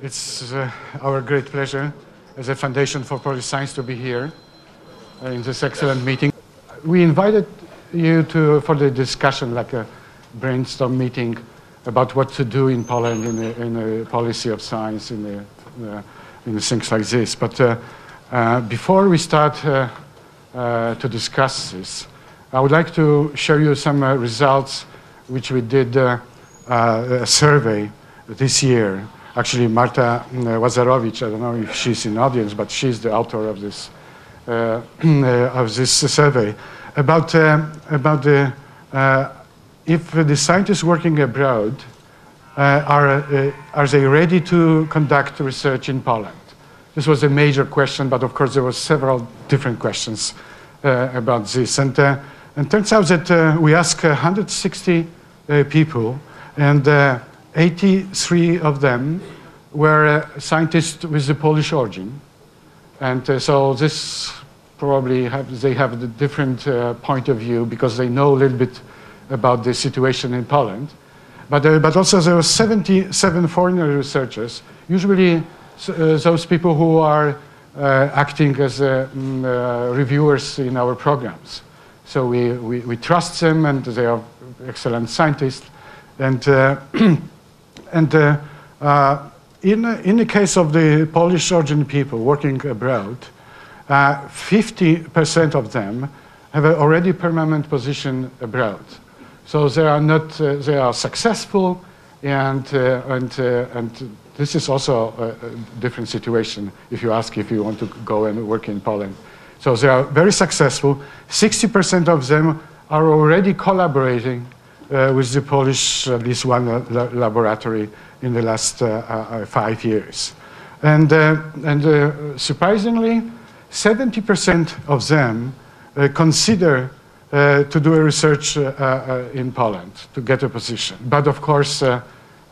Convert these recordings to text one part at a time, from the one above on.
It's our great pleasure as a Foundation for Polish Science to be here in this excellent meeting. We invited you for the discussion, like a brainstorm meeting about what to do in Poland in the policy of science, in things like this. But before we start to discuss this, I would like to show you some results which we did a survey this year. Actually, Marta Łazarowicz, I don't know if she's in the audience, but she's the author of this survey about if the scientists working abroad are they ready to conduct research in Poland? This was a major question, but of course there were several different questions about this. And turns out that we asked 160 people, and 83 of them were scientists with the Polish origin. And so this probably they have a different point of view because they know a little bit about the situation in Poland. But also there were 77 foreign researchers, usually those people who are acting as reviewers in our programs. So we trust them, and they are excellent scientists. And in the case of the Polish origin people working abroad, 50% of them have already permanent position abroad. So they are not they are successful, and this is also a different situation if you ask if you want to go and work in Poland. So they are very successful. 60% of them are already collaborating with the Polish, at least one laboratory in the last 5 years. And surprisingly, 70% of them consider to do a research in Poland, to get a position. But of course, there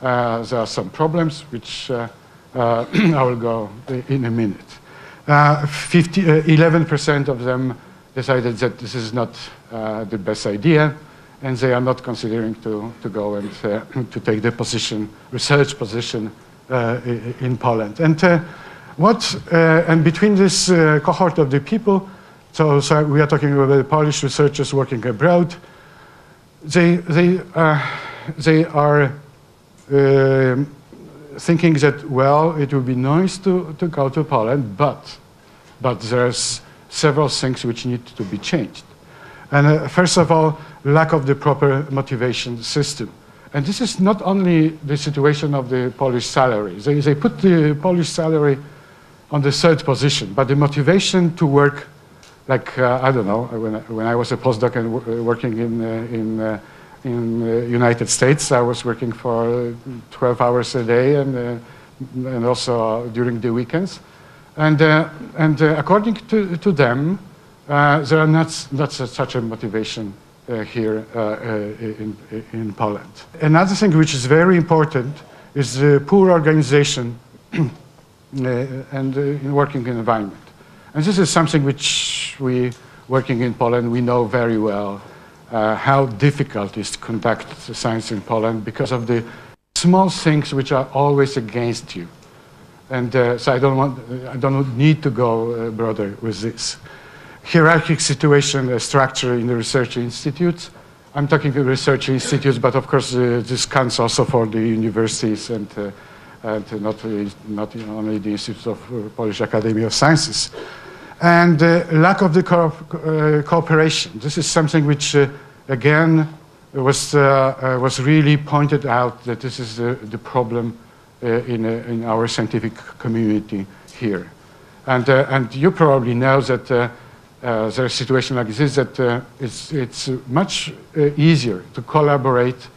are some problems, which I will go in a minute. 11% of them decided that this is not the best idea, and they are not considering to go and to take the position, research position in Poland. And and between this cohort of the people, so we are talking about the Polish researchers working abroad, they are thinking that, well, it would be nice to go to Poland, but there's several things which need to be changed. And first of all, lack of the proper motivation system. And this is not only the situation of the Polish salary. They put the Polish salary on the third position, but the motivation to work, like, I don't know, when I was a postdoc and working in United States, I was working for 12 hours a day and also during the weekends. And according to them, there are not such a motivation here in Poland. Another thing which is very important is the poor organization and working environment. And this is something which we, working in Poland, we know very well how difficult it is to conduct science in Poland because of the small things which are always against you. And so I don't need to go broader with this. Hierarchic situation, structure in the research institutes. I'm talking about research institutes, but of course this counts also for the universities and not only the Institute of Polish Academy of Sciences. And lack of the cooperation. This is something which, again, was really pointed out that this is the problem in our scientific community here. And you probably know that there's a situation like this, that it's much easier to collaborate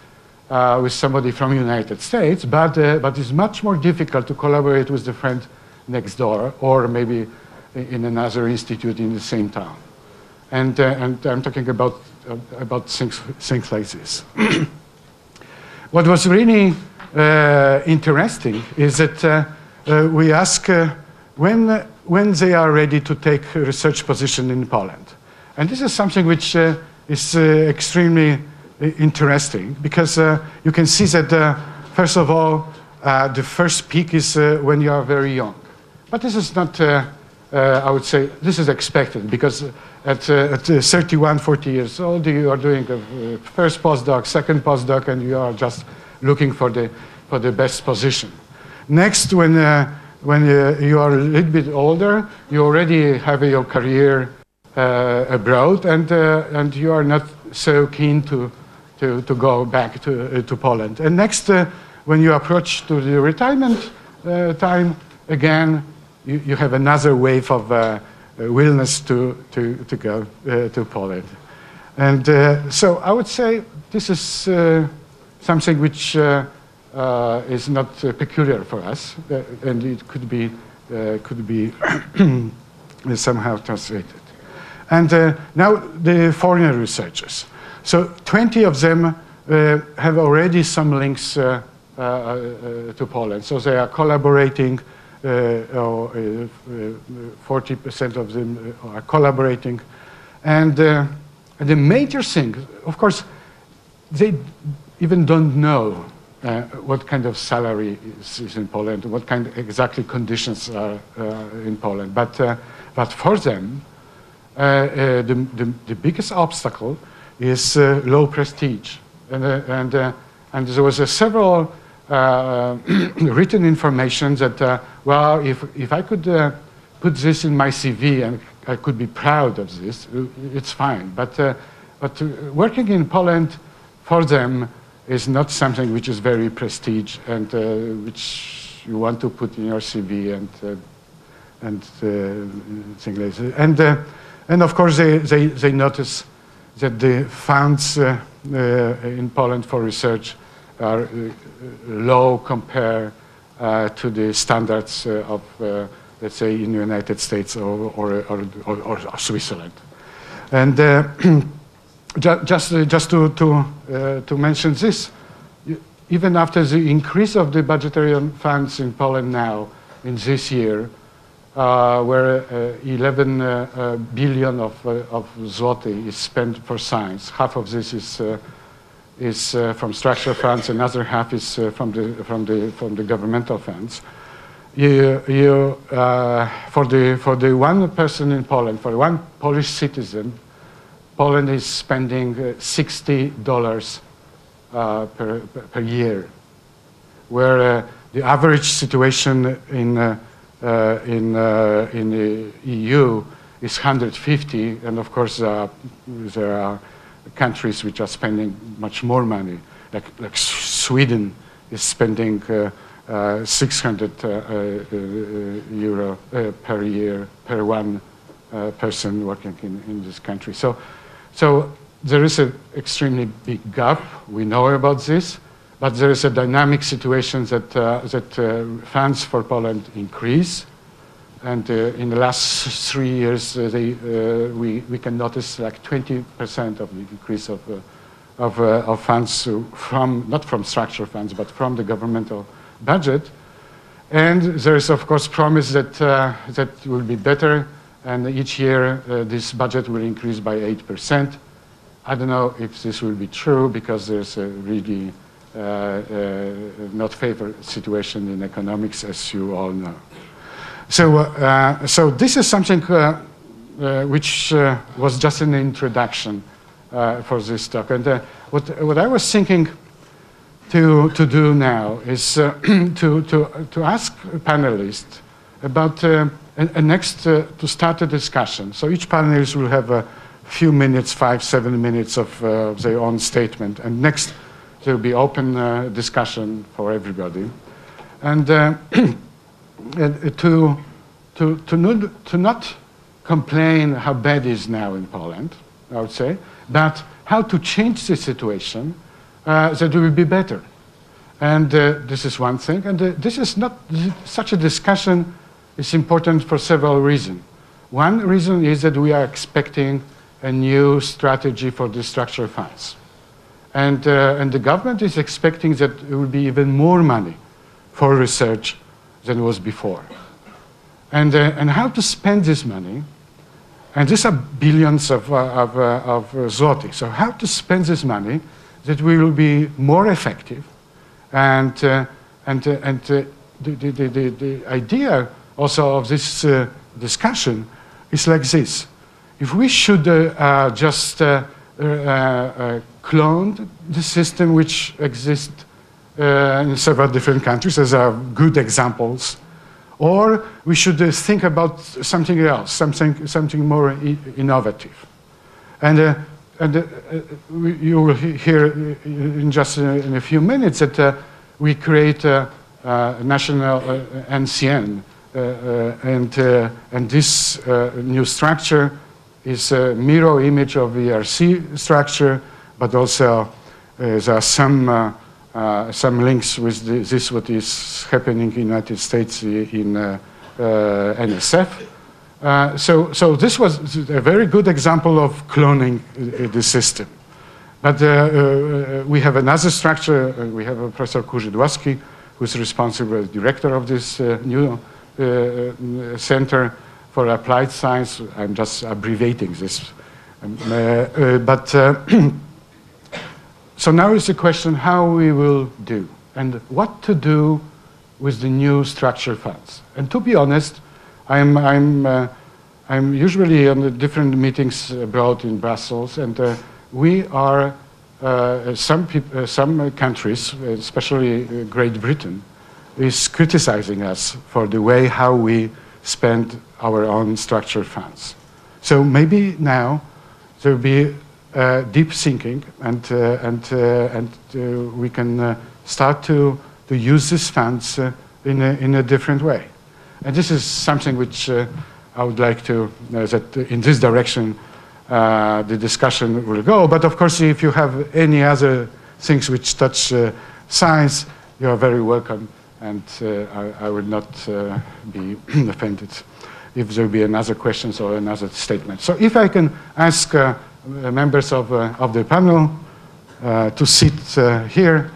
with somebody from the United States, but it's much more difficult to collaborate with the friend next door, or maybe in another institute in the same town. And I'm talking about things like this. What was really interesting is that we ask when they are ready to take a research position in Poland. And this is something which is extremely interesting, because you can see that, first of all, the first peak is when you are very young. But this is not, I would say, this is expected, because at 31, 40 years old, you are doing a first postdoc, second postdoc, and you are just looking for the best position. Next, when you are a little bit older, you already have your career abroad, and you are not so keen to go back to Poland. And next, when you approach to the retirement time, again, you have another wave of willingness to go to Poland. And so I would say this is something which is not peculiar for us, and it could be somehow translated. And now the foreign researchers. So 20 of them have already some links to Poland. So they are collaborating, 40% of them are collaborating. And the major thing, of course, they even don't know what kind of salary is in Poland, what kind of exactly conditions are in Poland. But for them, the biggest obstacle is low prestige. And there was several written information that, well, if I could put this in my CV and I could be proud of this, it's fine. But working in Poland for them is not something which is very prestige and which you want to put in your CV and things like that. And of course they notice that the funds in Poland for research are low compared to the standards of, let's say, in the United States or Switzerland. And just to mention this, even after the increase of the budgetary funds in Poland now, in this year, where 11 billion of zloty is spent for science. Half of this is from structural funds, another half is from the governmental funds. For the one person in Poland, for one Polish citizen, Poland is spending $60 per year, where the average situation in the EU is 150, and of course there are countries which are spending much more money, like Sweden is spending 600 euro per year per one person working in this country. So there is an extremely big gap. We know about this. But there is a dynamic situation that funds for Poland increase, and in the last 3 years, we can notice like 20% of the increase of funds not from structural funds, but from the governmental budget. And there is, of course, promise that will be better, and each year this budget will increase by 8%. I don't know if this will be true, because there's a really not favorable situation in economics, as you all know. So this is something which was just an introduction for this talk. And what I was thinking to do now is to ask panelists about to start a discussion. So each panelist will have a few minutes, 5-7 minutes of their own statement, and next there will be open discussion for everybody, and to not complain how bad it is now in Poland, I would say, but how to change the situation that it will be better. And this is one thing, and this is not such a discussion is important for several reasons. One reason is that we are expecting a new strategy for the structural funds. And the government is expecting that there will be even more money for research than was before. And how to spend this money, and these are billions of zloty. So how to spend this money that we will be more effective and the idea also of this discussion is like this. If we should just clone the system which exists in several different countries, as are good examples, or we should think about something else, something more innovative. And you will hear in just in a few minutes that we create a national NCN, and this new structure is a mirror image of the ERC structure, but also there are some links with this what is happening in the United States in NSF. So this was a very good example of cloning the system. But we have another structure. We have Professor Kurzydłowski, who is responsible as director of this new Center for Applied Science. I'm just abbreviating this. So now is the question how we will do and what to do with the new structure funds. And to be honest, I'm usually on the different meetings abroad in Brussels, and we are some countries, especially Great Britain, is criticizing us for the way how we spend our own structure funds. So maybe now there will be deep thinking, and we can start to use these funds in a different way. And this is something which I would like to, that in this direction the discussion will go. But of course, if you have any other things which touch science, you are very welcome, and I will not be offended if there will be another questions or another statement. So if I can ask members of the panel to sit here.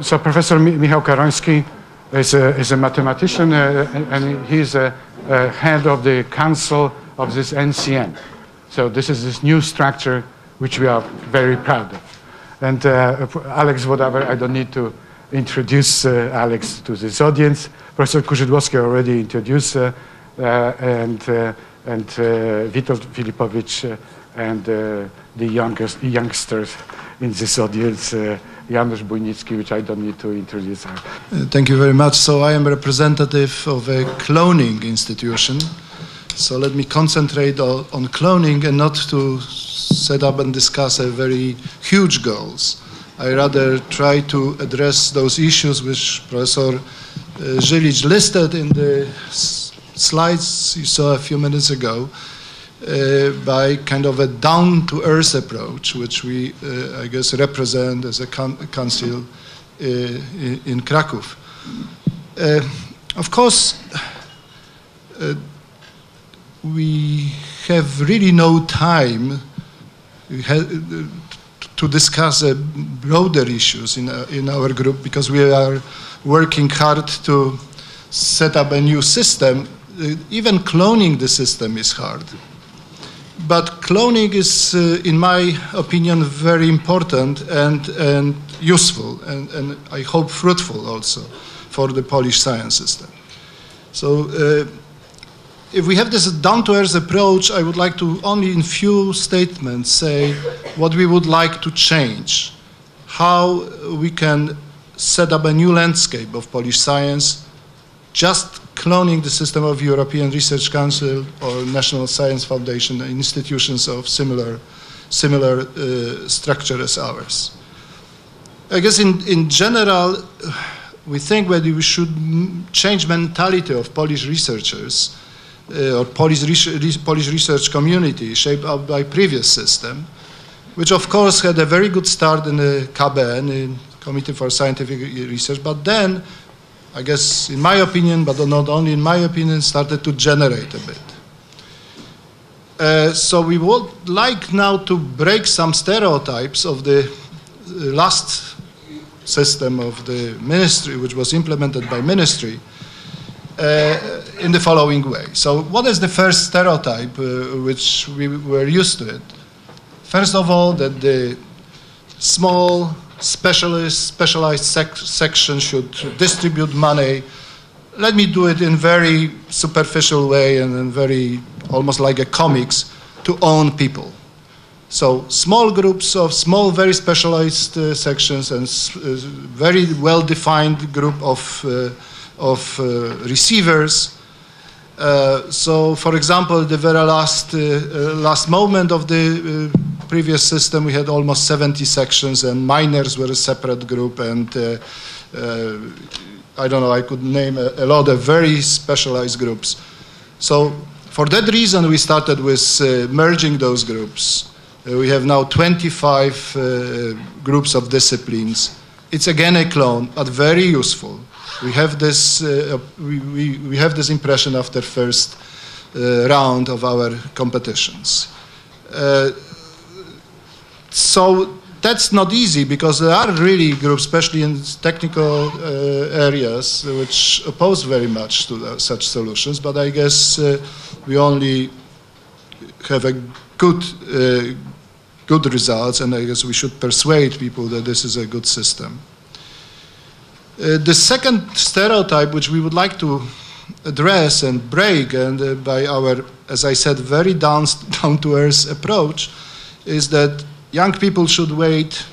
So Professor Michał Karoński is a mathematician, and he's a head of the council of this NCN. So this is this new structure which we are very proud of. And Alex Wodawer, I don't need to introduce Alex to this audience. Professor Kurzydłowski already introduced, and Witold Filipowicz, and the youngsters in this audience, Janusz Bujnicki, which I don't need to introduce. Thank you very much. So I am a representative of a cloning institution. So let me concentrate on cloning and not to set up and discuss a very huge goals. I rather try to address those issues which Professor Żylic listed in the slides you saw a few minutes ago, by kind of a down-to-earth approach, which we, I guess, represent as a council in Kraków. Of course, we have really no time to discuss broader issues in our group, because we are working hard to set up a new system. Even cloning the system is hard. But cloning is, in my opinion, very important and useful, and I hope fruitful also for the Polish science system. So if we have this down-to-earth approach, I would like to only in few statements say what we would like to change, how we can set up a new landscape of Polish science, just cloning the system of European Research Council or National Science Foundation, institutions of similar structure as ours. I guess in general, we think that we should change mentality of Polish researchers or Polish research community shaped up by previous system, which of course had a very good start in the KBN, in Committee for Scientific Research, but then, I guess, in my opinion, but not only in my opinion, started to generate a bit. So we would like now to break some stereotypes of the last system of the ministry, which was implemented by ministry, in the following way. So what is the first stereotype which we were used to it? First of all, that the small specialized section should distribute money. Let me do it in very superficial way and in very, almost like a comics, to own people. So small groups of small, very specialized sections and very well-defined group of receivers. So, for example, the very last moment of the previous system, we had almost 70 sections, and miners were a separate group, and I don't know, I could name a lot of very specialized groups. So, for that reason, we started with merging those groups. We have now 25 groups of disciplines. It's again a clone, but very useful. We have this, we have this impression after first round of our competitions. So that's not easy, because there are really groups, especially in technical areas, which oppose very much to such solutions. But I guess we only have a good results, and I guess we should persuade people that this is a good system. The second stereotype which we would like to address and break, and by our, as I said, very down-to-earth approach, is that young people should wait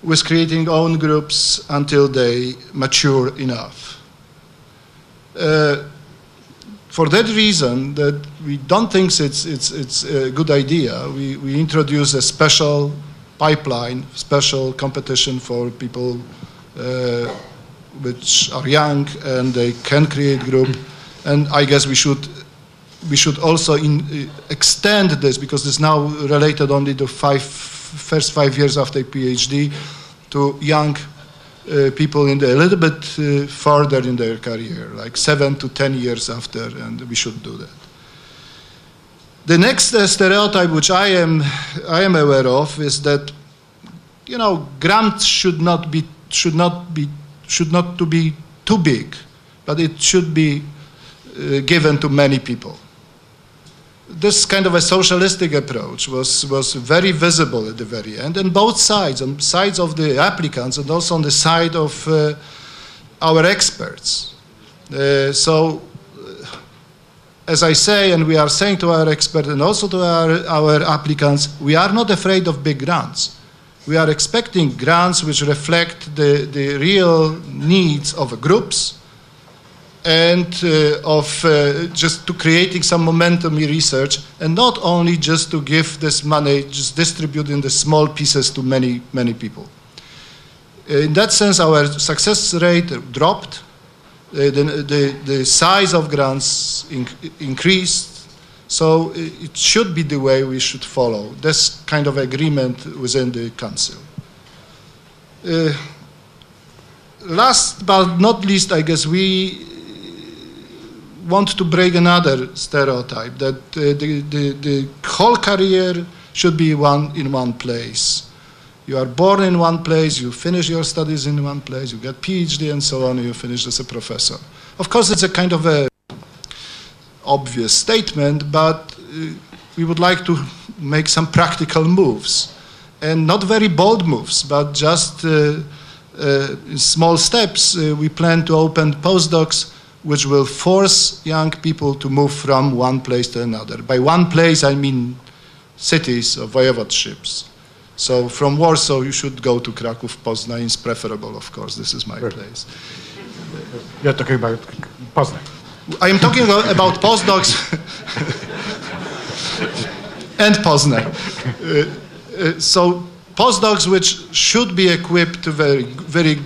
with creating own groups until they mature enough. For that reason, that we don't think it's a good idea, we introduce a special pipeline, special competition for people which are young and they can create group. And I guess we should also extend this, because it's now related only to first 5 years after PhD, to young people in a little bit further in their career, like 7 to 10 years after, and we should do that. The next stereotype which I am aware of is that, you know, grants should not be too big, but it should be given to many people. This kind of a socialistic approach was very visible at the very end, and both sides, on sides of the applicants and also on the side of our experts. So, as I say, and we are saying to our experts and also to our applicants, we are not afraid of big grants. We are expecting grants which reflect the real needs of groups, and just to creating some momentum in research, and not only just to give this money, just distribute in the small pieces to many, many people. In that sense, our success rate dropped, the size of grants increased, so it should be the way we should follow, this kind of agreement within the Council. Last but not least, I guess we want to break another stereotype, that the whole career should be in one place. You are born in one place, you finish your studies in one place, you get PhD and so on, and you finish as a professor. Of course, it's a kind of a obvious statement, but we would like to make some practical moves, and not very bold moves, but just in small steps. We plan to open postdocs which will force young people to move from one place to another. By one place, I mean cities or voivodeships. So from Warsaw, you should go to Kraków. Poznań is preferable, of course. This is my place. You're talking about Poznań. I am talking about postdocs and Poznań. So postdocs which should be equipped very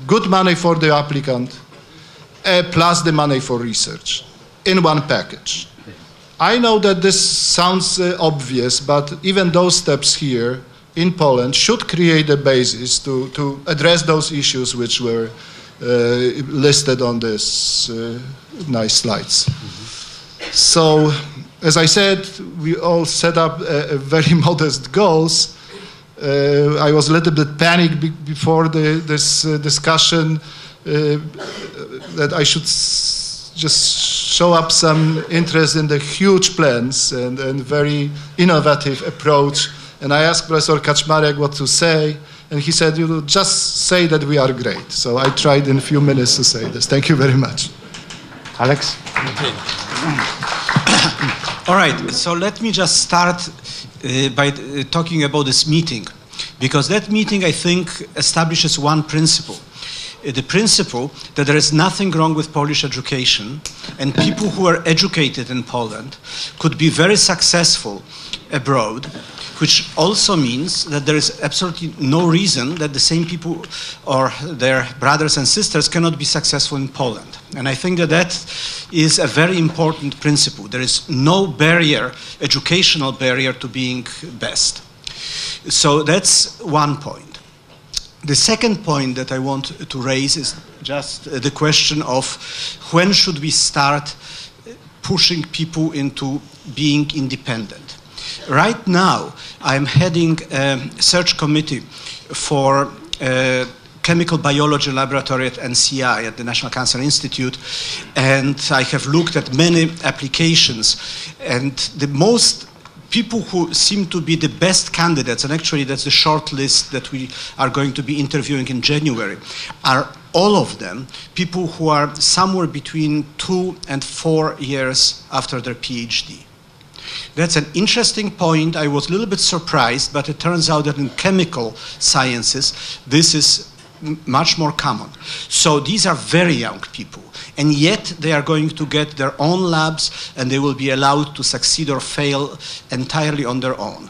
good money for the applicant, plus the money for research in one package. I know that this sounds obvious, but even those steps here in Poland should create a basis to address those issues which were listed on this nice slides. Mm-hmm. So, as I said, we all set up very modest goals. I was a little bit panicked before this discussion that I should just show up some interest in the huge plans and very innovative approach. And I asked Professor Kaczmarek what to say, And he said, you know, just say that we are great. So I tried in a few minutes to say this. Thank you very much. Alex? All right, so let me just start by talking about this meeting, because that meeting, I think, establishes one principle. The principle that there is nothing wrong with Polish education, and people who are educated in Poland could be very successful abroad, which also means that there is absolutely no reason that the same people or their brothers and sisters cannot be successful in Poland. And I think that that is a very important principle. There is no barrier, educational barrier, to being best. So that's one point. The second point that I want to raise is just the question of when should we start pushing people into being independent. Right now, I'm heading a search committee for chemical biology laboratory at NCI, at the National Cancer Institute, and I have looked at many applications, and the most people who seem to be the best candidates, and actually that's the short list that we are going to be interviewing in January, are all of them people who are somewhere between 2 and 4 years after their PhD. That's an interesting point. I was a little bit surprised, but it turns out that in chemical sciences, this is much more common. So these are very young people, and yet they are going to get their own labs, and they will be allowed to succeed or fail entirely on their own.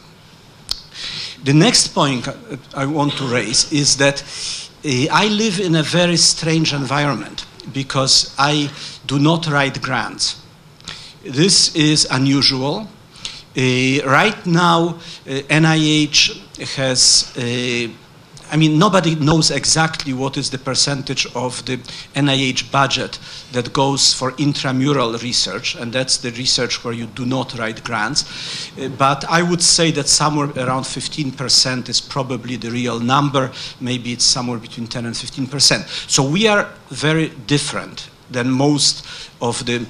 The next point I want to raise is that I live in a very strange environment because I do not write grants. This is unusual. Right now, NIH has, nobody knows exactly what is the percentage of the NIH budget that goes for intramural research, and that's the research where you do not write grants. But I would say that somewhere around 15% is probably the real number. Maybe it's somewhere between 10 and 15%. So we are very different than most of the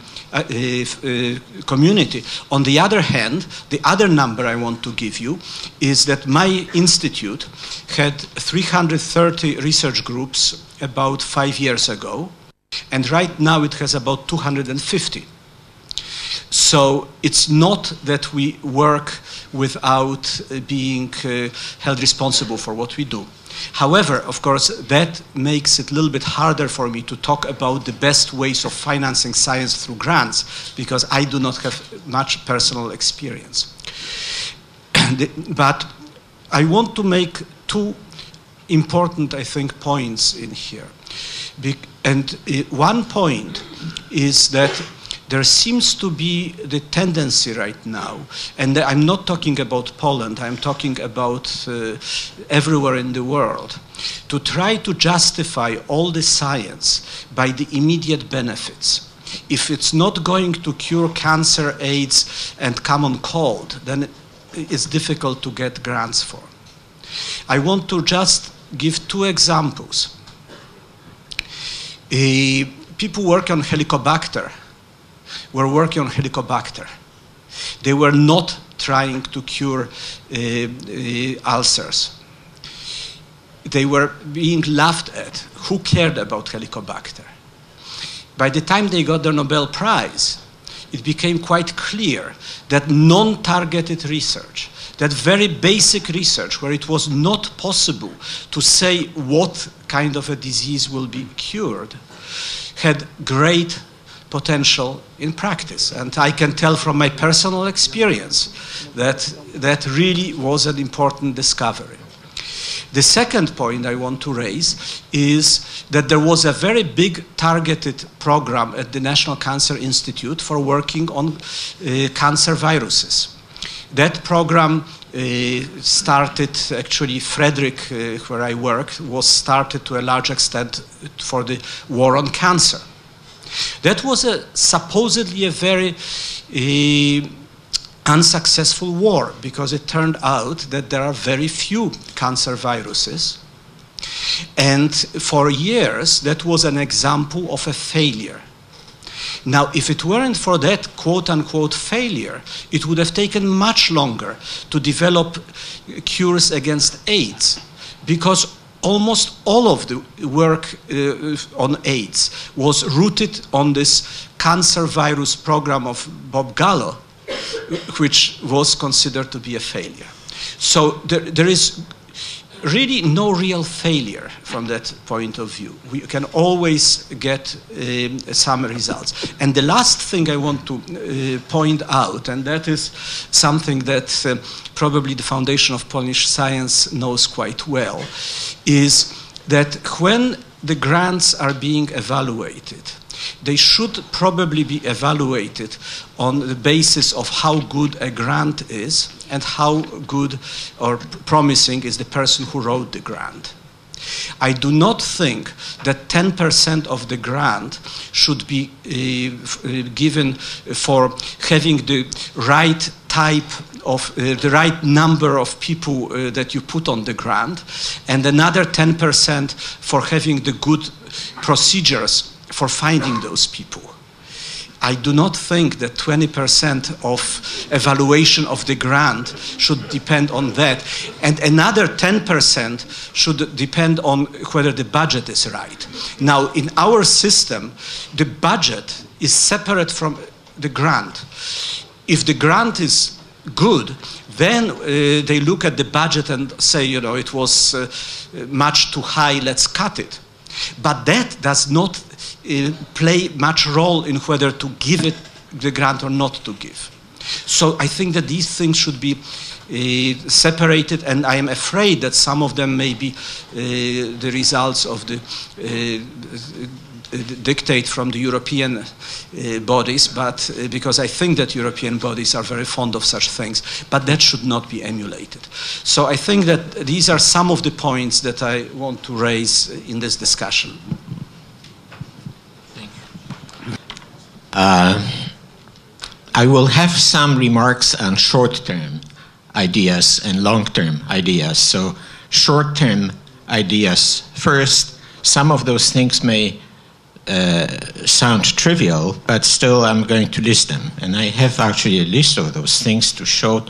community. On the other hand, the other number I want to give you is that my institute had 330 research groups about 5 years ago, and right now it has about 250. So it's not that we work without being held responsible for what we do. However, of course, that makes it a little bit harder for me to talk about the best ways of financing science through grants, because I do not have much personal experience. But I want to make two important, I think, points in here. And one point is that there seems to be the tendency right now, and I'm not talking about Poland, I'm talking about everywhere in the world, to try to justify all the science by the immediate benefits. If it's not going to cure cancer, AIDS, and common cold, then it's difficult to get grants for. I want to just give two examples. People work on Helicobacter. Were working on Helicobacter. They were not trying to cure ulcers. They were being laughed at. Who cared about Helicobacter? By the time they got the Nobel Prize, it became quite clear that non-targeted research, that very basic research where it was not possible to say what kind of a disease will be cured, had great potential in practice. And I can tell from my personal experience that that really was an important discovery. The second point I want to raise is that there was a very big targeted program at the National Cancer Institute for working on cancer viruses. That program started, actually, Frederick, where I work, was started to a large extent for the war on cancer. That was supposedly a very unsuccessful war, because it turned out that there are very few cancer viruses. And for years, that was an example of a failure. Now, if it weren't for that quote-unquote failure, it would have taken much longer to develop cures against AIDS, because almost all of the work on AIDS was rooted on this cancer virus program of Bob Gallo, which was considered to be a failure. So there is really no real failure from that point of view. We can always get some results. And the last thing I want to point out, and that is something that probably the Foundation of Polish Science knows quite well, is that when the grants are being evaluated, they should probably be evaluated on the basis of how good a grant is and how good or promising is the person who wrote the grant. I do not think that 10% of the grant should be given for having the right type of, the right number of people that you put on the grant, and another 10% for having the good procedures for finding those people. I do not think that 20% of evaluation of the grant should depend on that, and another 10% should depend on whether the budget is right. Now, in our system, the budget is separate from the grant. If the grant is good, then they look at the budget and say, you know, it was much too high, let's cut it. But that does not play much role in whether to give it the grant or not to give. So I think that these things should be separated, and I am afraid that some of them may be the results of the dictate from the European bodies, but because I think that European bodies are very fond of such things, but that should not be emulated. So I think that these are some of the points that I want to raise in this discussion. Thank you. I will have some remarks on short-term ideas and long-term ideas. So short-term ideas first. Some of those things may sound trivial, but still I'm going to list them. And I have actually a list of those things to show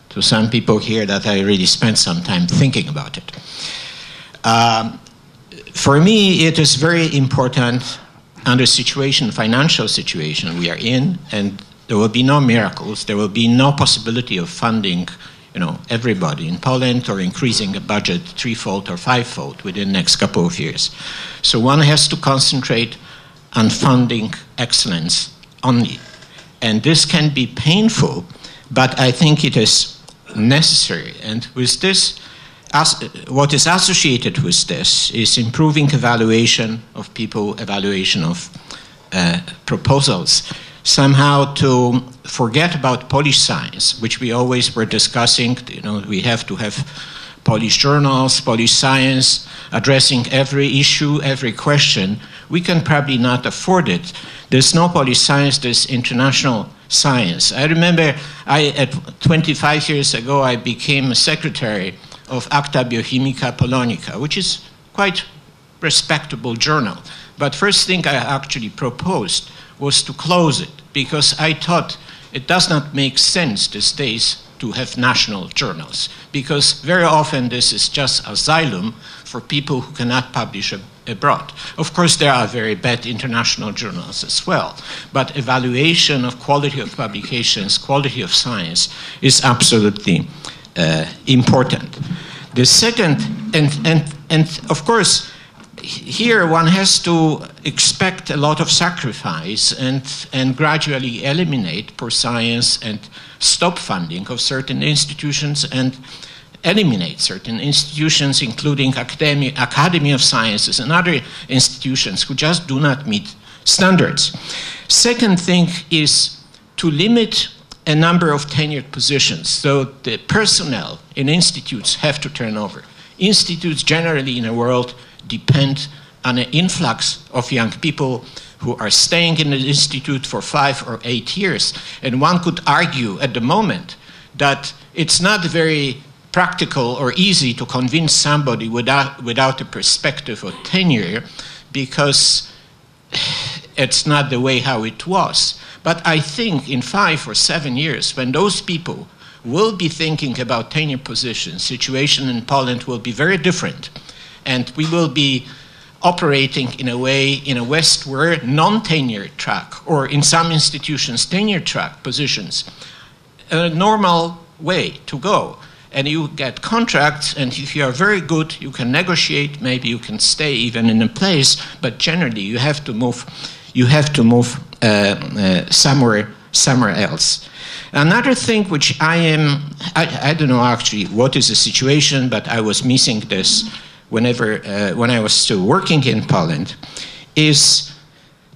to some people here that I really spent some time thinking about it. For me, it is very important under financial situation we are in, and there will be no miracles, there will be no possibility of funding, you know, everybody in Poland or increasing a budget threefold or fivefold within the next couple of years. So one has to concentrate on funding excellence only. And this can be painful, but I think it is necessary. And with this, what is associated with this is improving evaluation of people, evaluation of proposals. Somehow to forget about Polish science, which we always were discussing. You know, we have to have Polish journals, Polish science, addressing every issue, every question. We can probably not afford it. There's no Polish science, there's international science. I remember at 25 years ago, I became a secretary of Acta Biochimica Polonica, which is quite respectable journal. But first thing I actually proposed was to close it, because I thought it does not make sense these days to have national journals, because very often this is just asylum for people who cannot publish abroad. Of course, there are very bad international journals as well, but evaluation of quality of publications, quality of science is absolutely important. The second, and of course, here one has to expect a lot of sacrifice and gradually eliminate poor science and stop funding of certain institutions and eliminate certain institutions, including Academy of Sciences and other institutions who just do not meet standards. Second thing is to limit a number of tenured positions. So the personnel in institutes have to turn over. Institutes generally in the world depend on an influx of young people who are staying in the institute for 5 or 8 years. And one could argue at the moment that it's not very practical or easy to convince somebody without a perspective of tenure, because it's not the way how it was. But I think in 5 or 7 years, when those people will be thinking about tenure positions, situation in Poland will be very different. And we will be operating in a way in a West where non-tenure track, or in some institutions tenure track positions, a normal way to go. And you get contracts, and if you are very good, you can negotiate, maybe you can stay even in a place, but generally you have to move somewhere else. Another thing which I don't know actually what is the situation, but I was missing this when I was still working in Poland, is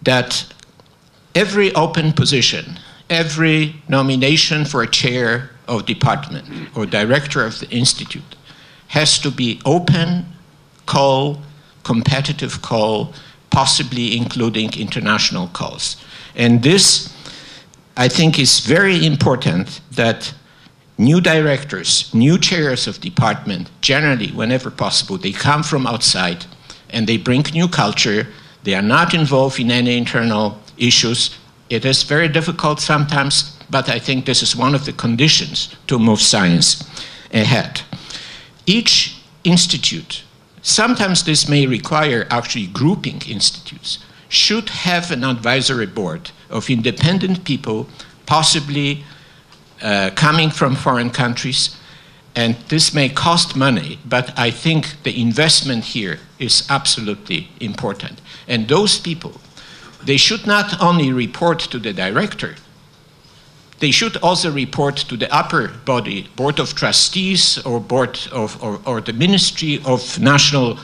that every open position, every nomination for a chair of department or director of the institute has to be open call, competitive call, possibly including international calls. And this, I think, is very important, that new directors, new chairs of department, generally, whenever possible, they come from outside and they bring new culture. They are not involved in any internal issues. It is very difficult sometimes, but I think this is one of the conditions to move science ahead. Each institute, sometimes this may require actually grouping institutes, should have an advisory board of independent people, possibly coming from foreign countries, and this may cost money, but I think the investment here is absolutely important. And those people, they should not only report to the director, they should also report to the upper body, Board of Trustees or or the Ministry of National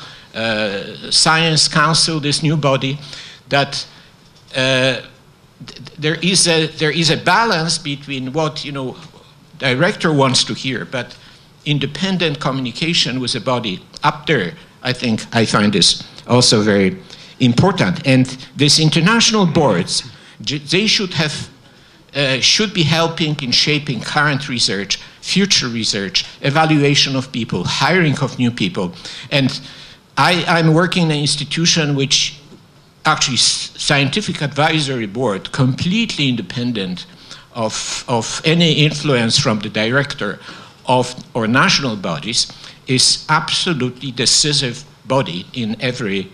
Science Council, this new body, that there is a balance between what director wants to hear, but independent communication with the body up there, I find this also very important. And these international boards, they should be helping in shaping current research, future research, evaluation of people, hiring of new people. And I'm working in an institution which actually scientific advisory board, completely independent of any influence from the director or national bodies, is absolutely decisive body in every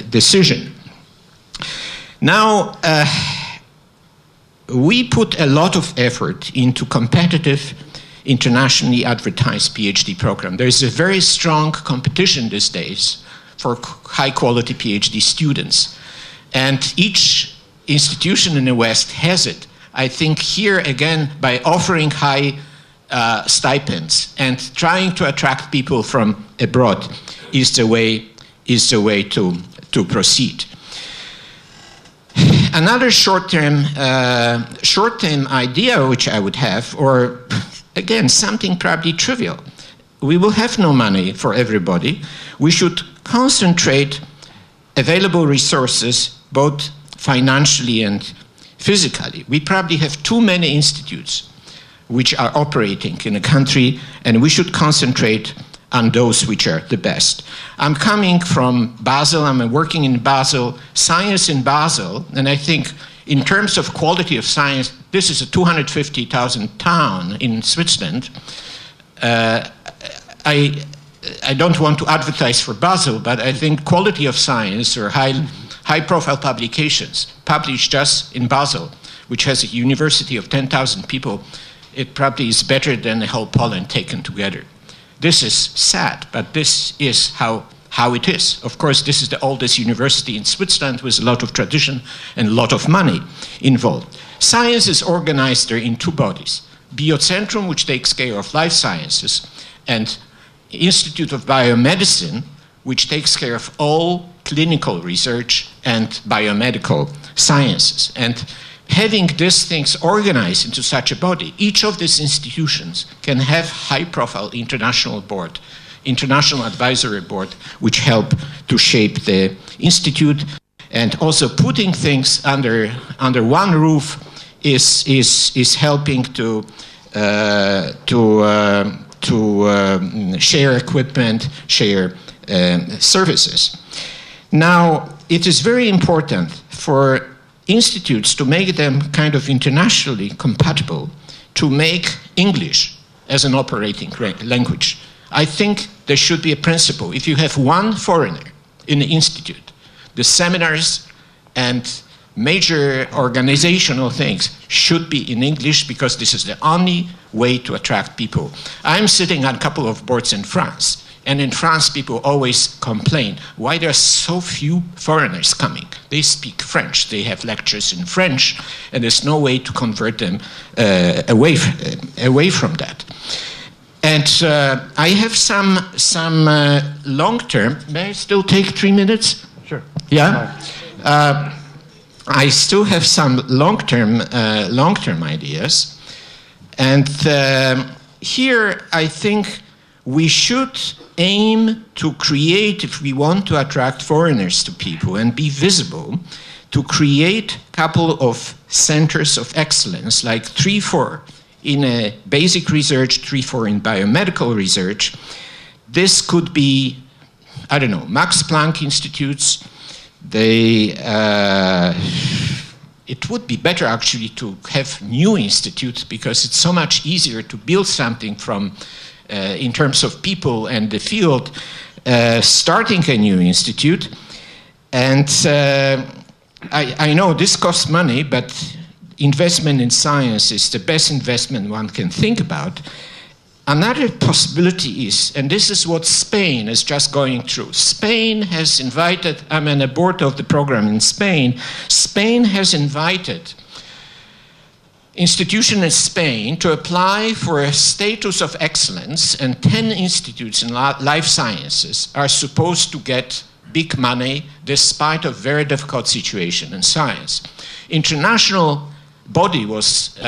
decision. Now, we put a lot of effort into competitive, internationally advertised PhD program. There is a very strong competition these days for high-quality PhD students. And each institution in the West has it. I think here, again, by offering high stipends and trying to attract people from abroad is the way to proceed. Another short-term idea which I would have, or again, something probably trivial. We will have no money for everybody. We should concentrate available resources, both financially and physically. We probably have too many institutes which are operating in a country, and we should concentrate on those which are the best. I'm coming from Basel, I'm working in Basel, science in Basel, and I think in terms of quality of science, this is a 250,000 town in Switzerland. I don't want to advertise for Basel, but I think quality of science or high-profile publications published just in Basel, which has a university of 10,000 people, it probably is better than the whole Poland taken together. This is sad, but this is how it is. Of course, this is the oldest university in Switzerland with a lot of tradition and a lot of money involved. Science is organized there in two bodies. Biocentrum, which takes care of life sciences, and Institute of Biomedicine, which takes care of all clinical research and biomedical sciences. And having these things organized into such a body, each of these institutions can have high-profile international advisory board, which help to shape the institute. And also putting things under one roof is helping to share equipment, share services. Now, it is very important for institutes to make them kind of internationally compatible, to make English as an operating language. I think there should be a principle. If you have one foreigner in the institute, the seminars and major organizational things should be in English, because this is the only way to attract people. I'm sitting on a couple of boards in France, and in France people always complain why there are so few foreigners coming. They speak French, they have lectures in French, and there's no way to convert them away from that. And I have some long-term, may I still take 3 minutes? Sure. Yeah? I still have some long-term ideas, and here I think we should aim to create, if we want to attract foreigners to people and be visible, to create a couple of centers of excellence, like 3-4 in basic research, 3-4 in biomedical research. This could be, I don't know, Max Planck institutes. It would be better actually to have new institutes, because it's so much easier to build something from, in terms of people and the field, starting a new institute. And I know this costs money, but investment in science is the best investment one can think about. Another possibility is, and this is what Spain is just going through. Spain has invited, I'm on the board of the program in Spain. Spain has invited institutions in Spain to apply for a status of excellence, and 10 institutes in life sciences are supposed to get big money despite a very difficult situation in science. International body was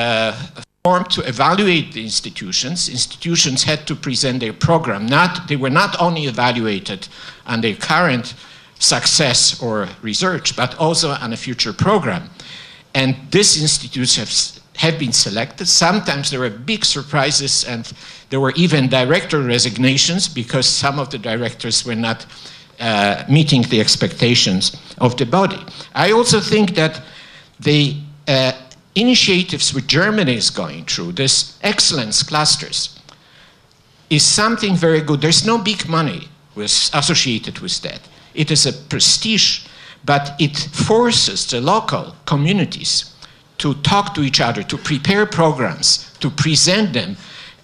formed to evaluate the institutions. Institutions had to present their program. They were not only evaluated on their current success or research, but also on a future program. And these institutes have been selected. Sometimes there were big surprises, and there were even director resignations because some of the directors were not meeting the expectations of the body. I also think that the initiatives which Germany is going through, this excellence clusters, is something very good. There's no big money associated with that. It is a prestige, but it forces the local communities to talk to each other, to prepare programs, to present them,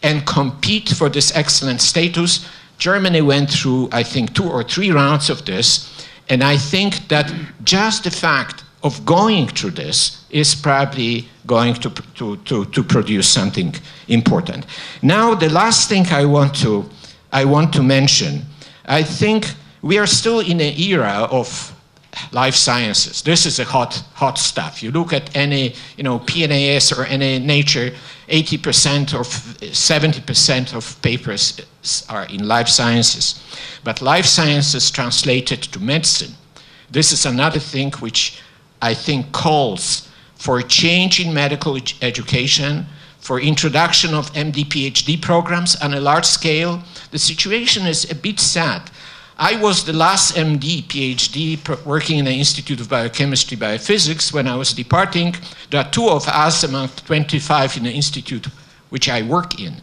and compete for this excellent status. Germany went through, I think, 2 or 3 rounds of this, and I think that just the fact of going through this is probably going to produce something important. Now, the last thing I want to mention, I think we are still in an era of life sciences. This is a hot stuff. You look at any, PNAS or any Nature, 80% or 70% of papers are in life sciences. But life sciences translated to medicine. This is another thing which I think calls for a change in medical education, for introduction of MD, PhD programs on a large scale. The situation is a bit sad. I was the last MD, PhD working in the Institute of Biochemistry, Biophysics. When I was departing, there are 2 of us among 25 in the institute which I work in.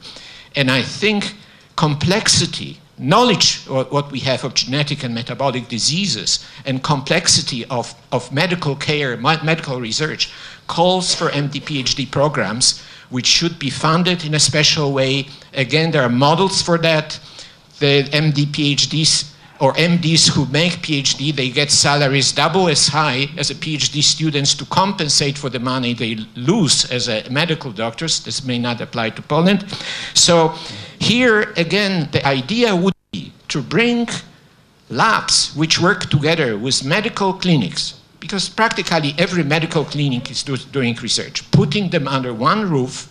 And I think complexity, knowledge of what we have of genetic and metabolic diseases, and complexity of medical care, medical research, calls for MD, PhD programs, which should be funded in a special way. Again, there are models for that. The MD, PhDs, or MDs who make PhD, they get salaries double as high as a PhD students to compensate for the money they lose as a medical doctors. This may not apply to Poland. So here, again, the idea would be to bring labs which work together with medical clinics, because practically every medical clinic is doing research, putting them under one roof,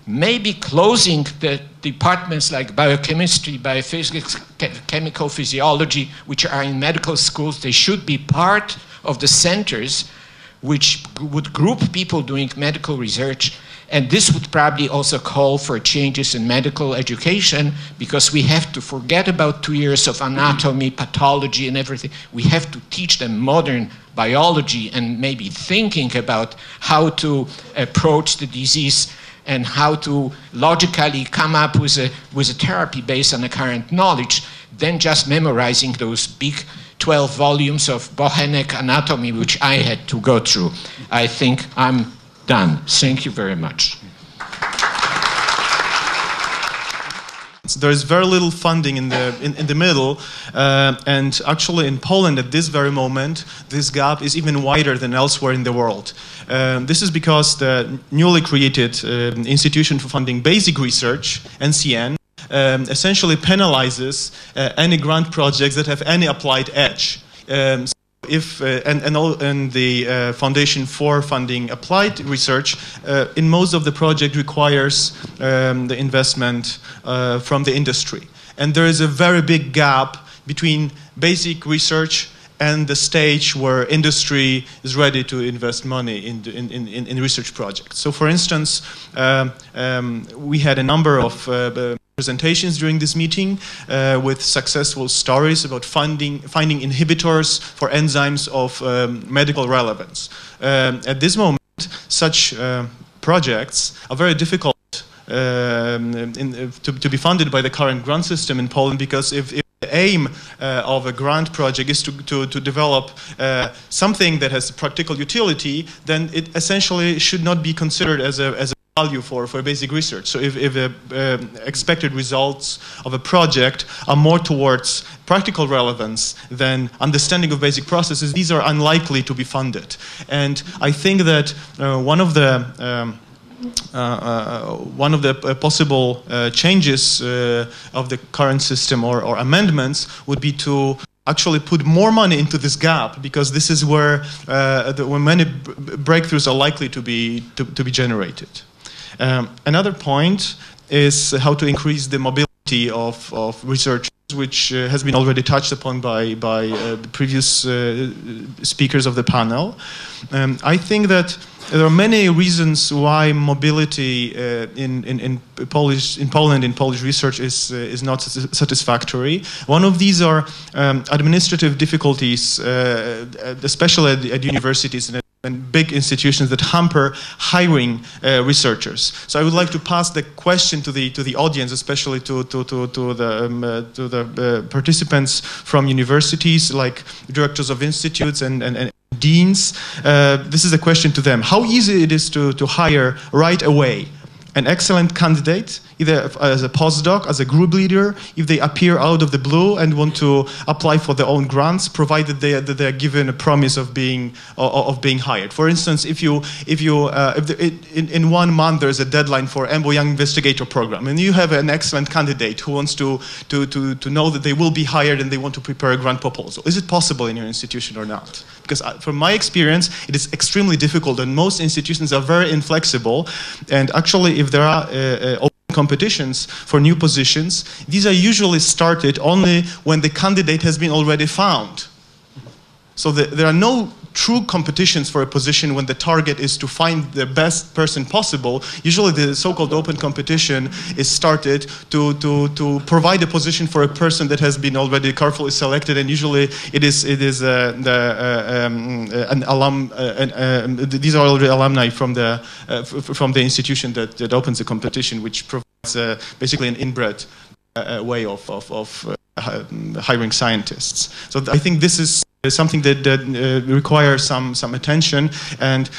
maybe closing the departments like biochemistry, biophysics, chemical physiology, which are in medical schools. They should be part of the centers which would group people doing medical research. And this would probably also call for changes in medical education, because we have to forget about 2 years of anatomy, pathology, and everything. We have to teach them modern biology and maybe thinking about how to approach the disease. and how to logically come up with a therapy based on the current knowledge than just memorizing those big 12 volumes of Bochenek anatomy, which I had to go through. I think I'm done. Thank you very much. There is very little funding in the middle, and actually in Poland at this very moment, this gap is even wider than elsewhere in the world. This is because the newly created Institution for Funding Basic Research, NCN, essentially penalizes any grant projects that have any applied edge. And the Foundation for Funding Applied Research, in most of the project requires the investment from the industry. And there is a very big gap between basic research and the stage where industry is ready to invest money in research projects. So for instance, we had a number of presentations during this meeting with successful stories about finding inhibitors for enzymes of medical relevance. At this moment, such projects are very difficult to be funded by the current grant system in Poland, because if the aim of a grant project is to develop something that has practical utility, then it essentially should not be considered as a value for basic research. So if the expected results of a project are more towards practical relevance than understanding of basic processes, these are unlikely to be funded. And I think that one of the possible changes of the current system or amendments would be to actually put more money into this gap, because this is where many breakthroughs are likely to be generated. Another point is how to increase the mobility of research, which has been already touched upon by the previous speakers of the panel. I think that there are many reasons why mobility in Poland in Polish research is not satisfactory. One of these are administrative difficulties, especially at universities and big institutions, that hamper hiring researchers. So I would like to pass the question to the audience, especially to the participants from universities, like directors of institutes and deans. This is a question to them. How easy it is to hire right away an excellent candidate, either as a postdoc, as a group leader, if they appear out of the blue and want to apply for their own grants, provided they are given a promise of being hired. For instance, if in 1 month there is a deadline for EMBO Young Investigator program, and you have an excellent candidate who wants to know that they will be hired and they want to prepare a grant proposal, is it possible in your institution or not? Because from my experience, it is extremely difficult, and most institutions are very inflexible. And actually, if there are open competitions for new positions, these are usually started only when the candidate has been already found. So there are no true competitions for a position when the target is to find the best person possible. Usually the so-called open competition is started to provide a position for a person that has been already carefully selected, and usually these are already alumni from the institution that opens the competition, which provides basically an inbred way of hiring scientists. So I think this is something that requires some attention, and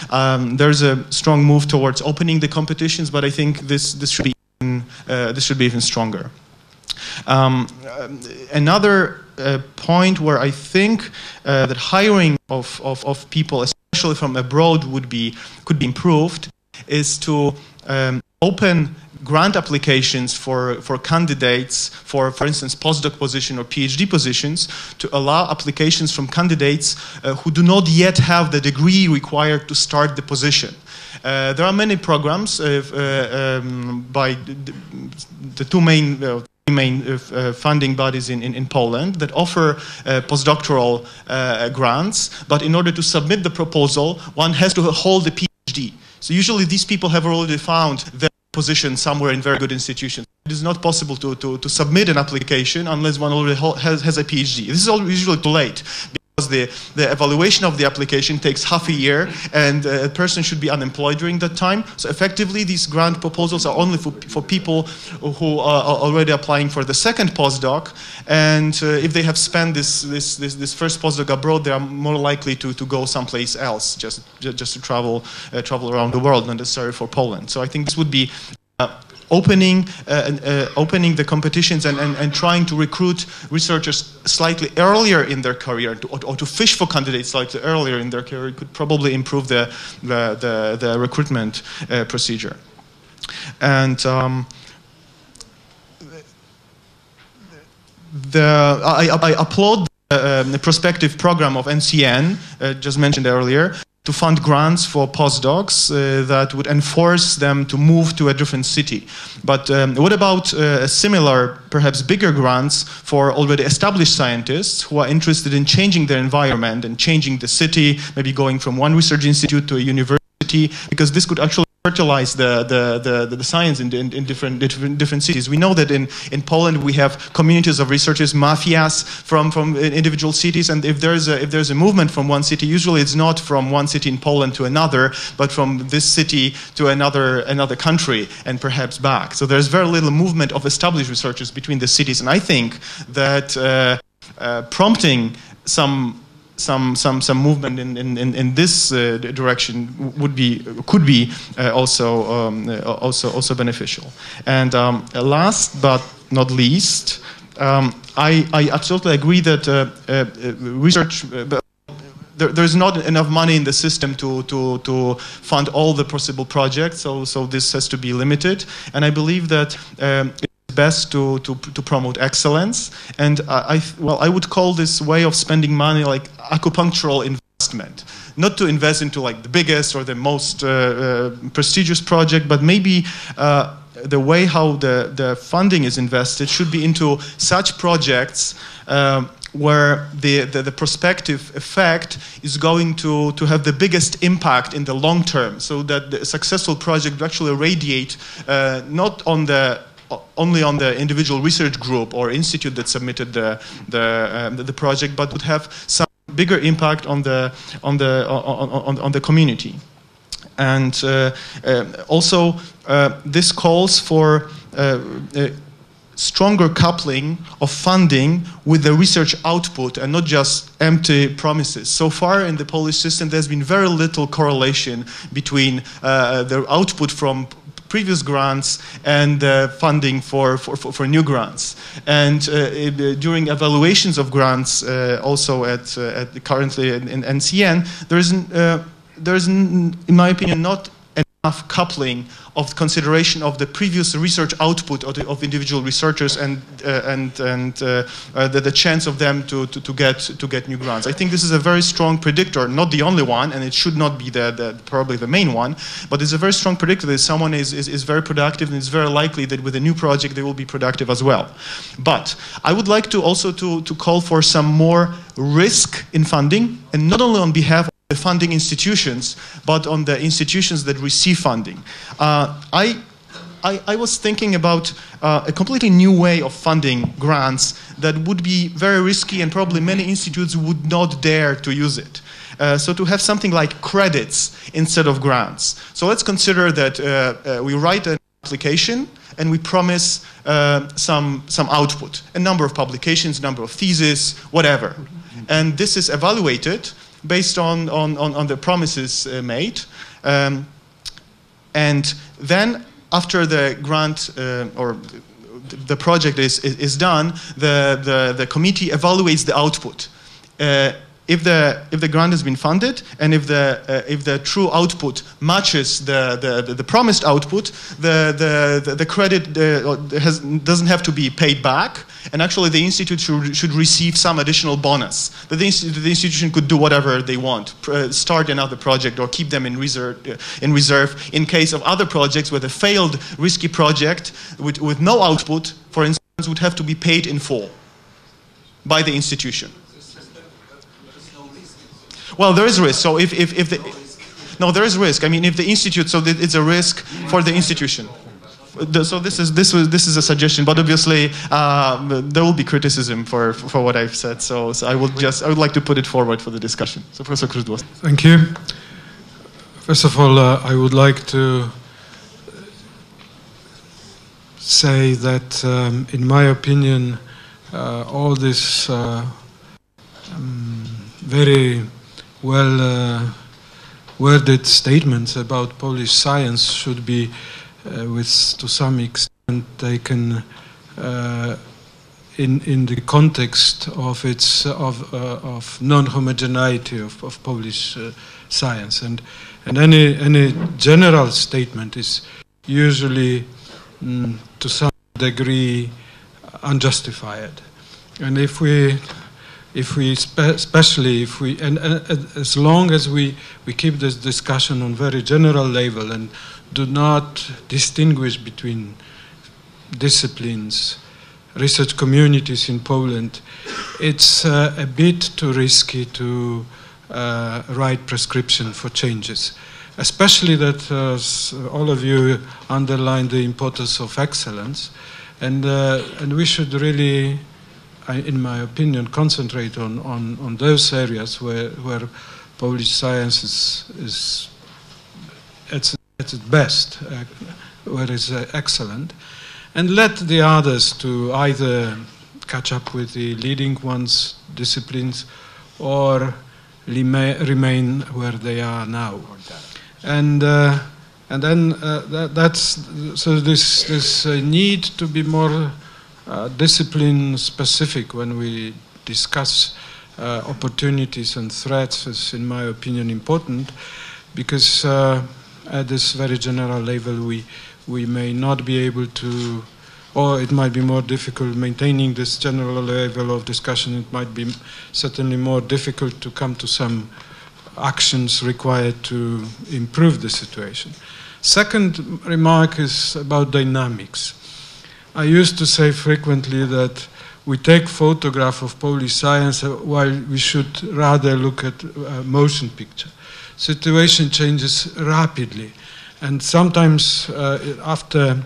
there's a strong move towards opening the competitions. But I think this should be even stronger. Another point where I think that hiring of people, especially from abroad, could be improved, is to open grant applications for candidates for instance, postdoc position or PhD positions, to allow applications from candidates who do not yet have the degree required to start the position. There are many programs by the two main funding bodies in Poland that offer postdoctoral grants, but in order to submit the proposal, one has to hold a PhD. So usually these people have already found their position somewhere in very good institutions. It is not possible to submit an application unless one already has a PhD. This is usually too late, the evaluation of the application takes half a year, and a person should be unemployed during that time. So effectively, these grant proposals are only for people who are already applying for the second postdoc, and if they have spent this first postdoc abroad, they are more likely to go someplace else, just to travel around the world, not necessarily for Poland. So I think this would be opening the competitions and trying to recruit researchers slightly earlier in their career, or to fish for candidates slightly earlier in their career, could probably improve the recruitment procedure. And I applaud the prospective program of NCN, just mentioned earlier, to fund grants for postdocs that would enforce them to move to a different city. But what about similar, perhaps bigger grants for already established scientists who are interested in changing their environment and changing the city, maybe going from one research institute to a university, because this could actually fertilize the science in different cities. We know that in Poland we have communities of researchers, mafias from individual cities, and if there's a movement from one city, usually it's not from one city in Poland to another, but from this city to another country and perhaps back. So there's very little movement of established researchers between the cities, and I think that prompting some movement in this direction could be also beneficial. And last but not least, I absolutely agree that research. There's not enough money in the system to fund all the possible projects, so this has to be limited. And I believe that best to promote excellence, and I would call this way of spending money like acupunctural investment. Not to invest into like the biggest or the most prestigious project, but maybe the way how the funding is invested should be into such projects where the prospective effect is going to have the biggest impact in the long term, so that the successful project would actually radiate not only on the individual research group or institute that submitted the project, but would have some bigger impact on the community. And also this calls for stronger coupling of funding with the research output and not just empty promises. So far in the Polish system, there's been very little correlation between the output from previous grants and funding for new grants. And during evaluations of grants, also at currently in NCN, there is, in my opinion, not enough coupling of consideration of the previous research output of individual researchers and the chance of them to get new grants. I think this is a very strong predictor, not the only one, and it should not be probably the main one, but it's a very strong predictor that someone is very productive, and it's very likely that with a new project they will be productive as well. But I would like to also to call for some more risk in funding, and not only on behalf of the funding institutions, but on the institutions that receive funding. I was thinking about a completely new way of funding grants that would be very risky, and probably many institutes would not dare to use it. So to have something like credits instead of grants. So let's consider that we write an application and we promise some output, a number of publications, number of theses, whatever. And this is evaluated based on the promises made, and then after the grant or the project is done, the committee evaluates the output. If the grant has been funded, and if the true output matches the promised output, the credit doesn't have to be paid back, and actually the institute should receive some additional bonus. That the institution could do whatever they want, start another project or keep them in reserve in case of other projects where the failed risky project with no output, for instance, would have to be paid in full by the institution. Well, there is risk. So no, there is risk. I mean, if the institute, so it's a risk for the institution. So this is a suggestion, but obviously there will be criticism for what I've said. So I would like to put it forward for the discussion. So Professor Krzdwas. Thank you. First of all, I would like to say that, in my opinion, all this very well worded statements about Polish science should be, to some extent, taken in the context of its of non-homogeneity of Polish science, and any general statement is usually to some degree unjustified. And especially if we as long as we keep this discussion on very general level and do not distinguish between disciplines, research communities in Poland, it's a bit too risky to write prescription for changes. Especially that all of you underlined the importance of excellence, and we should really, in my opinion, concentrate on those areas where Polish science is at its best, where it's excellent, and let the others to either catch up with the leading ones, disciplines, or remain where they are now. And then that's so this need to be more discipline specific when we discuss opportunities and threats is, in my opinion, important, because at this very general level we may not be able to, or it might be more difficult maintaining this general level of discussion. It might be certainly more difficult to come to some actions required to improve the situation. Second remark is about dynamics. I used to say frequently that we take photograph of Polish science while we should rather look at a motion picture. Situation changes rapidly, and sometimes after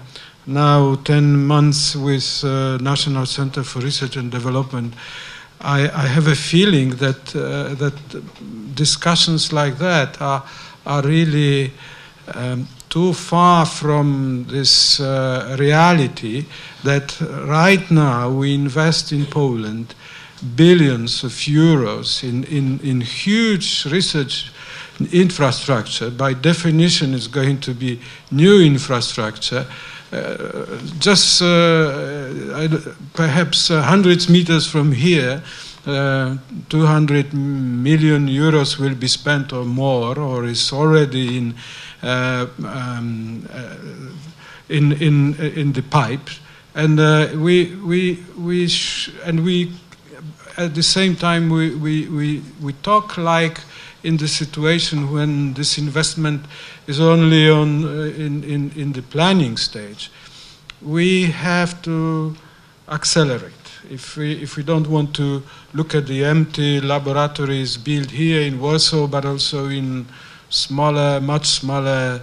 now 10 months with National Center for Research and Development, I have a feeling that that discussions like that are really too far from this reality that right now we invest in Poland billions of euros in huge research infrastructure. By definition, it's going to be new infrastructure. Just perhaps hundreds meters from here, 200 million euros will be spent or more, or is already in the pipe, and we at the same time we talk like in the situation when this investment is only on in the planning stage. We have to accelerate. If we don't want to look at the empty laboratories built here in Warsaw, but also in smaller, much smaller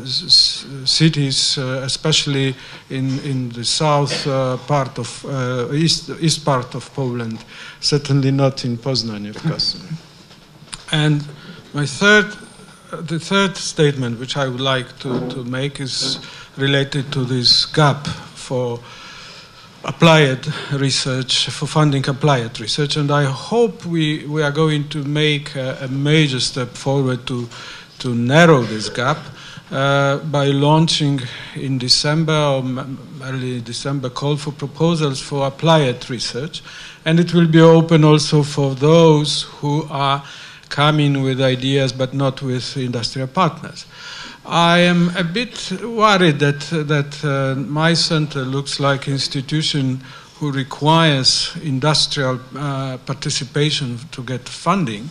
cities, especially in the south part of east part of Poland, certainly not in Poznań, of course. And the third statement which I would like to make is related to this gap for applied research, for funding applied research, and I hope we are going to make a major step forward to narrow this gap by launching in December or early December call for proposals for applied research, and it will be open also for those who are coming with ideas but not with industrial partners. I am a bit worried that my center looks like an institution who requires industrial participation to get funding,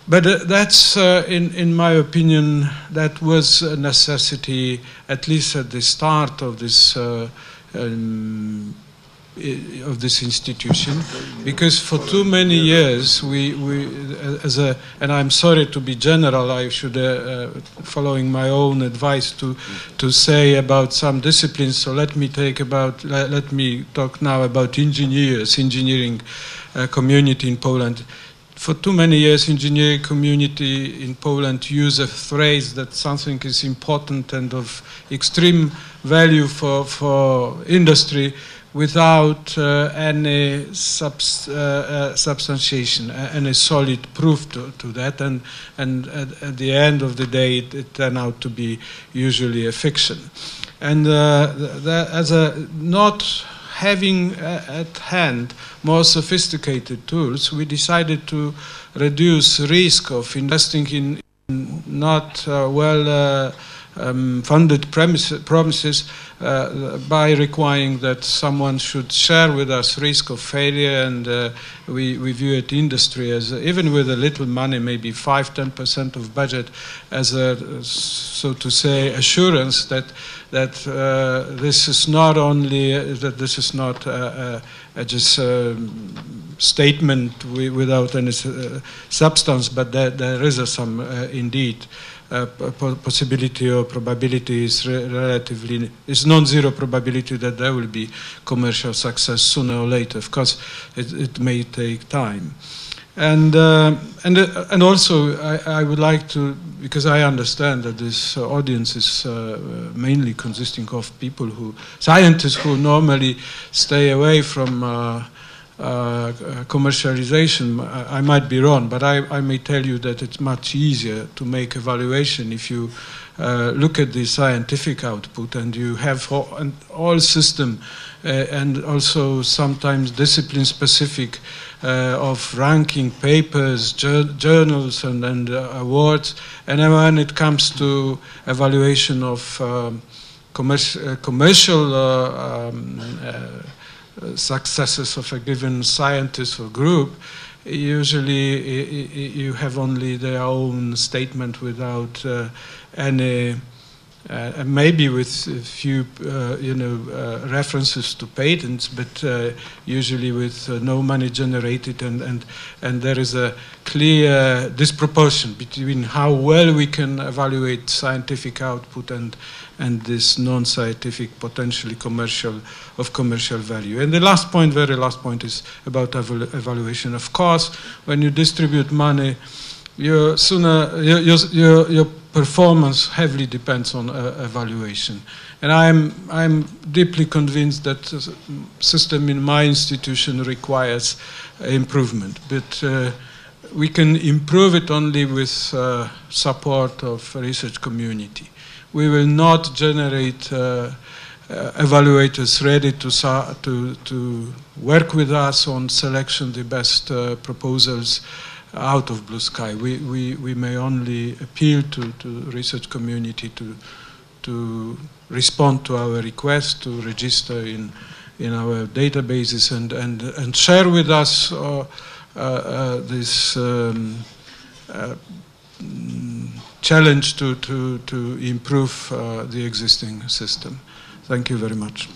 but that's, in my opinion, that was a necessity, at least at the start of this of this institution, because for too many years and I'm sorry to be general, I should following my own advice to say about some disciplines. So let me talk now about engineering community in Poland. For too many years, engineering community in Poland use a phrase that something is important and of extreme value for industry without any substantiation, any solid proof to that, and at the end of the day, it turned out to be usually a fiction. And not having at hand more sophisticated tools, we decided to reduce risk of investing in not funded promises by requiring that someone should share with us risk of failure, and we view it industry as, even with a little money, maybe 5–10% of budget, as a, so to say, assurance that this is not only this is not just a statement without any substance, but that there is some indeed possibility or probability is relatively, is non-zero probability that there will be commercial success sooner or later. Of course, it may take time. And also, I would like to, because I understand that this audience is mainly consisting of people scientists who normally stay away from commercialization. I might be wrong, but I may tell you that it's much easier to make evaluation if you look at the scientific output and you have all system and also sometimes discipline specific of ranking papers, journals and awards. And when it comes to evaluation of commercial successes of a given scientist or group, usually you have only their own statement without any, maybe with a few, references to patents, but usually with no money generated, and there is a clear disproportion between how well we can evaluate scientific output and this non-scientific, potentially commercial value. And the last point, very last point, is about evaluation. Of course, when you distribute money, your performance heavily depends on evaluation. And I'm deeply convinced that the system in my institution requires improvement, but we can improve it only with support of research community. We will not generate evaluators ready to work with us on selection the best proposals out of blue sky. We may only appeal to research community to respond to our request to register in our databases and share with us this challenge to improve the existing system. Thank you very much.